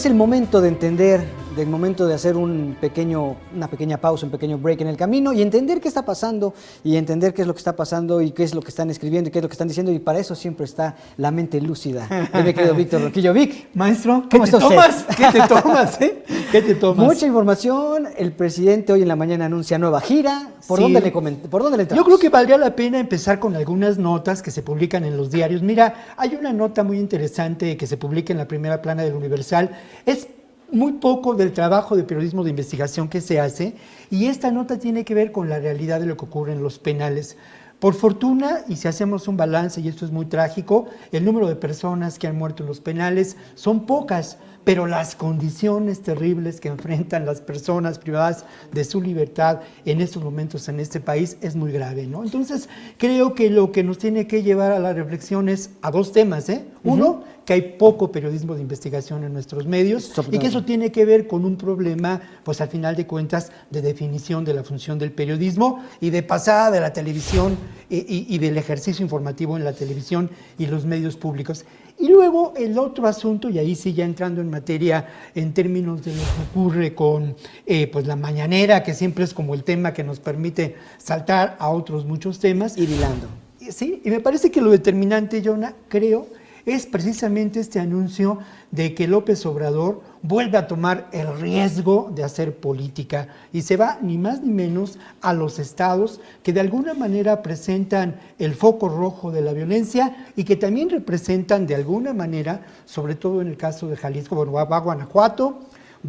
Es el momento de entender, del momento de hacer una pequeña pausa, un pequeño break en el camino y entender qué está pasando y entender qué es lo que está pasando y qué es lo que están escribiendo y qué es lo que están diciendo, y para eso siempre está la mente lúcida. Mi querido Víctor Roquillo. Vic, maestro, ¿qué te tomas? ¿Qué te tomas? ¿Qué te tomas? Mucha información. El presidente hoy en la mañana anuncia nueva gira. ¿Por dónde le entramos? Yo creo que valdría la pena empezar con algunas notas que se publican en los diarios. Mira, hay una nota muy interesante que se publica en la primera plana del Universal. Es muy poco del trabajo de periodismo de investigación que se hace, y esta nota tiene que ver con la realidad de lo que ocurre en los penales. Por fortuna, y si hacemos un balance, y esto es muy trágico, el número de personas que han muerto en los penales son pocas, pero las condiciones terribles que enfrentan las personas privadas de su libertad en estos momentos en este país es muy grave, ¿no? Entonces, creo que lo que nos tiene que llevar a la reflexión es a dos temas, ¿eh? Uno, que hay poco periodismo de investigación en nuestros medios y que eso tiene que ver con un problema, pues al final de cuentas, de definición de la función del periodismo y de pasada de la televisión y del ejercicio informativo en la televisión y los medios públicos. Y luego el otro asunto, y ahí sí ya entrando en materia en términos de lo que ocurre con pues la mañanera, que siempre es como el tema que nos permite saltar a otros muchos temas. Ir hilando. Sí, y me parece que lo determinante, Jonah, creo, es precisamente este anuncio de que López Obrador vuelve a tomar el riesgo de hacer política y se va ni más ni menos a los estados que de alguna manera presentan el foco rojo de la violencia y que también representan de alguna manera, sobre todo en el caso de Jalisco, bueno, va Guanajuato,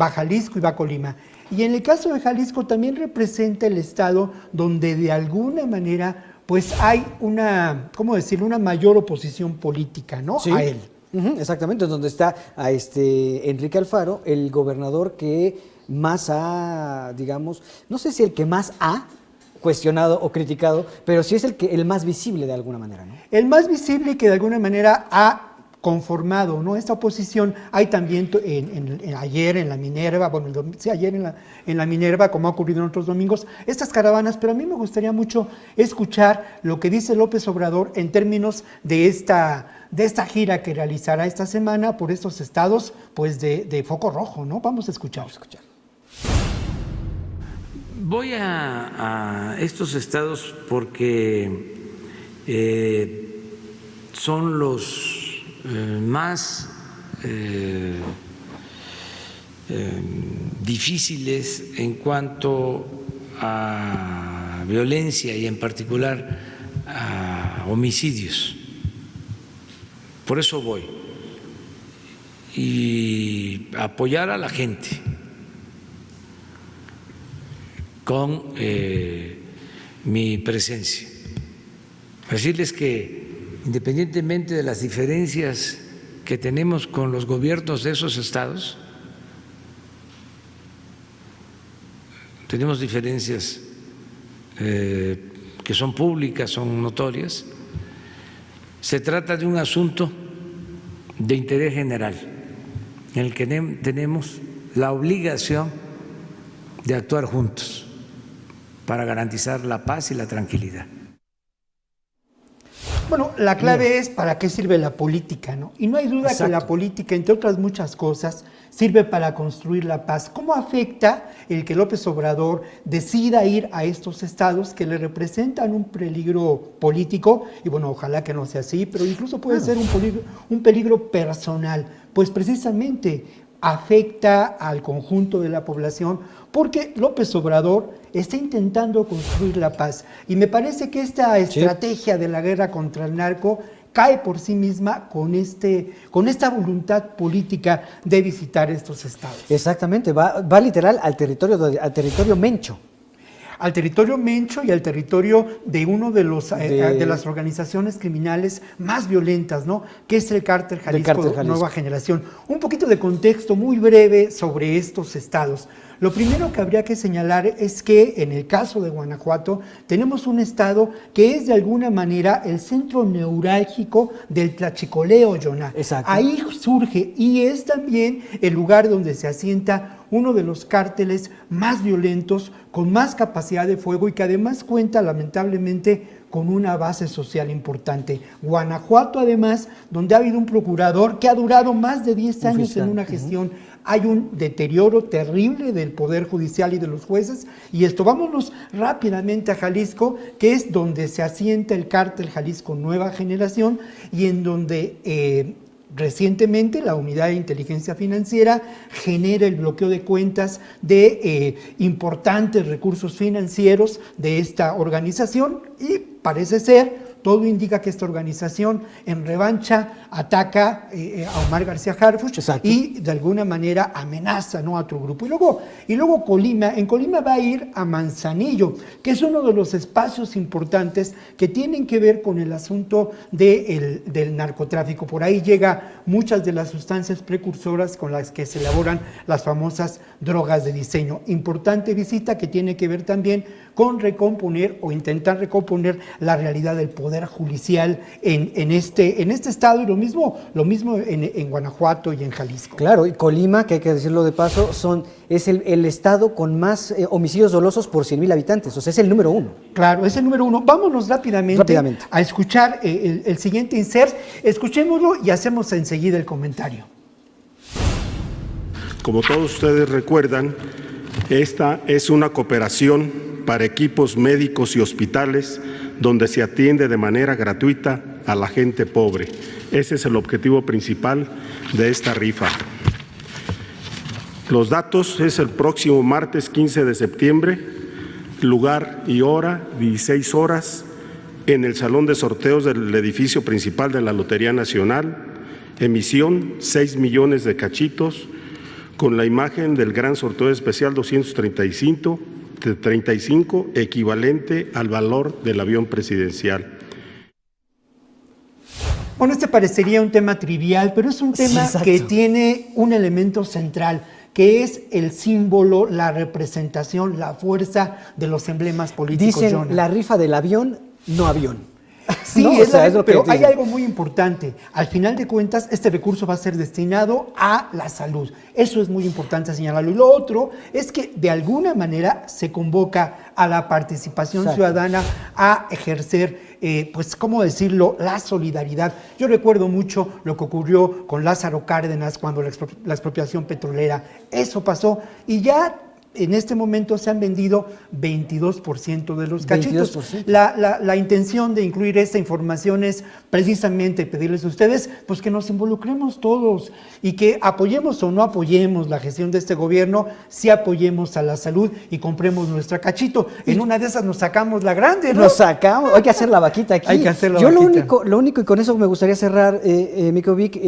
va Jalisco y va Colima. Y en el caso de Jalisco también representa el estado donde de alguna manera pues hay una, ¿cómo decirlo?, una mayor oposición política, ¿no? Sí. A él. Exactamente, es donde está Enrique Alfaro, el gobernador que más ha, digamos, no sé si el que más ha cuestionado o criticado, pero sí es el más visible de alguna manera, ¿no? El más visible que de alguna manera ha conformado, ¿no?, esta oposición. Hay también ayer en la Minerva, ayer en la Minerva, como ha ocurrido en otros domingos, estas caravanas, pero a mí me gustaría mucho escuchar lo que dice López Obrador en términos de esta gira que realizará esta semana por estos estados, pues de foco rojo, ¿no? Vamos a escuchar. Voy a estos estados porque son los más difíciles en cuanto a violencia y en particular a homicidios. Por eso voy, y apoyar a la gente con mi presencia. Decirles que independientemente de las diferencias que tenemos con los gobiernos de esos estados, tenemos diferencias que son públicas, son notorias. Se trata de un asunto de interés general en el que tenemos la obligación de actuar juntos para garantizar la paz y la tranquilidad. Bueno, la clave es para qué sirve la política, ¿no? Y no hay duda que la política, entre otras muchas cosas, sirve para construir la paz. ¿Cómo afecta el que López Obrador decida ir a estos estados que le representan un peligro político? Y bueno, ojalá que no sea así, pero incluso puede ser un peligro personal. Pues precisamente afecta al conjunto de la población porque López Obrador está intentando construir la paz. Y me parece que esta estrategia de la guerra contra el narco cae por sí misma con esta voluntad política de visitar estos estados. Exactamente, va literal al territorio mencho. Al territorio mencho y al territorio de uno de las organizaciones criminales más violentas, ¿no?, que es el Cártel Jalisco Nueva Generación. Un poquito de contexto muy breve sobre estos estados. Lo primero que habría que señalar es que en el caso de Guanajuato tenemos un estado que es de alguna manera el centro neurálgico del tlachicoleo, Jonah. Exacto. Ahí surge y es también el lugar donde se asienta uno de los cárteles más violentos, con más capacidad de fuego y que además cuenta lamentablemente con una base social importante. Guanajuato, además, donde ha habido un procurador que ha durado más de 10 años en una gestión. Hay un deterioro terrible del Poder Judicial y de los jueces, y esto, vámonos rápidamente a Jalisco, que es donde se asienta el cártel Jalisco Nueva Generación, y en donde recientemente la Unidad de Inteligencia Financiera genera el bloqueo de cuentas de importantes recursos financieros de esta organización, y parece ser, todo indica que esta organización en revancha ataca a Omar García Harfuch. Exacto. Y de alguna manera amenaza, ¿no?, a otro grupo. Y luego Colima, en Colima va a ir a Manzanillo, que es uno de los espacios importantes que tienen que ver con el asunto del narcotráfico. Por ahí llega muchas de las sustancias precursoras con las que se elaboran las famosas drogas de diseño. Importante visita que tiene que ver también con recomponer o intentar recomponer la realidad del poder judicial en este estado, y lo mismo en Guanajuato y en Jalisco. Claro, y Colima, que hay que decirlo de paso, es el estado con más homicidios dolosos por 100,000 habitantes, o sea, es el número 1. Claro, es el número 1. Vámonos rápidamente a escuchar el siguiente insert. Escuchémoslo y hacemos enseguida el comentario. Como todos ustedes recuerdan, esta es una cooperación para equipos médicos y hospitales donde se atiende de manera gratuita a la gente pobre. Ese es el objetivo principal de esta rifa. Los datos es el próximo martes 15 de septiembre, lugar y hora, 16 horas, en el salón de sorteos del edificio principal de la Lotería Nacional, emisión 6 millones de cachitos, con la imagen del gran sorteo especial 235, equivalente al valor del avión presidencial. Bueno, este parecería un tema trivial, pero es un tema que tiene un elemento central, que es el símbolo, la representación, la fuerza de los emblemas políticos. Dicen, Jonah, la rifa del avión, no avión. Sí, ¿no? Pero hay algo muy importante. Al final de cuentas, este recurso va a ser destinado a la salud. Eso es muy importante señalarlo. Y lo otro es que de alguna manera se convoca a la participación ciudadana a ejercer, pues, ¿cómo decirlo?, la solidaridad. Yo recuerdo mucho lo que ocurrió con Lázaro Cárdenas cuando la expropiación petrolera. Eso pasó y ya en este momento se han vendido 22% de los cachitos. 22%. La intención de incluir esta información es precisamente pedirles a ustedes pues que nos involucremos todos y que apoyemos o no apoyemos la gestión de este gobierno, sí apoyemos a la salud y compremos nuestra cachito. En una de esas nos sacamos la grande, ¿no? Nos sacamos, hay que hacer la vaquita aquí. Hay que hacer la vaquita. Lo único, y con eso me gustaría cerrar, Mikovic,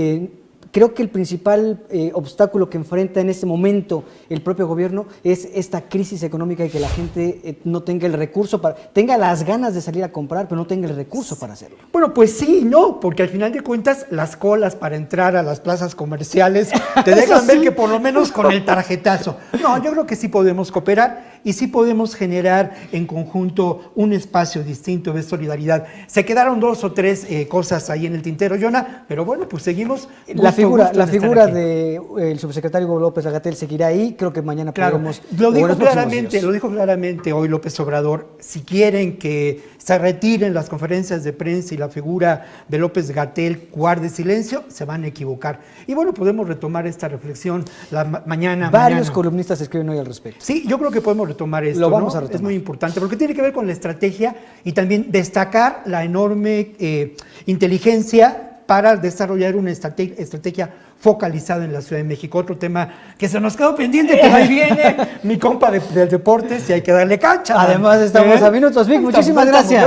creo que el principal obstáculo que enfrenta en este momento el propio gobierno es esta crisis económica y que la gente no tenga el recurso, tenga las ganas de salir a comprar, pero no tenga el recurso para hacerlo. Bueno, pues sí, no, porque al final de cuentas las colas para entrar a las plazas comerciales te dejan ver que por lo menos con el tarjetazo. No, yo creo que sí podemos cooperar y sí podemos generar en conjunto un espacio distinto de solidaridad. Se quedaron 2 o 3 cosas ahí en el tintero, Jonah, pero bueno, pues seguimos. La figura del subsecretario López Gatell seguirá ahí. Creo que mañana podremos. Lo dijo claramente hoy López Obrador. Si quieren que se retiren las conferencias de prensa y la figura de López Gatell guarde silencio, se van a equivocar. Y bueno, podemos retomar esta reflexión mañana. Varios columnistas escriben hoy al respecto. Sí, yo creo que podemos retomar esto. Lo vamos a retomar. Es muy importante porque tiene que ver con la estrategia y también destacar la enorme inteligencia para desarrollar una estrategia focalizada en la Ciudad de México. Otro tema que se nos quedó pendiente, pero ahí viene mi compa del deportes y hay que darle cancha. Además, estamos a minutos, Vic. Muchísimas gracias.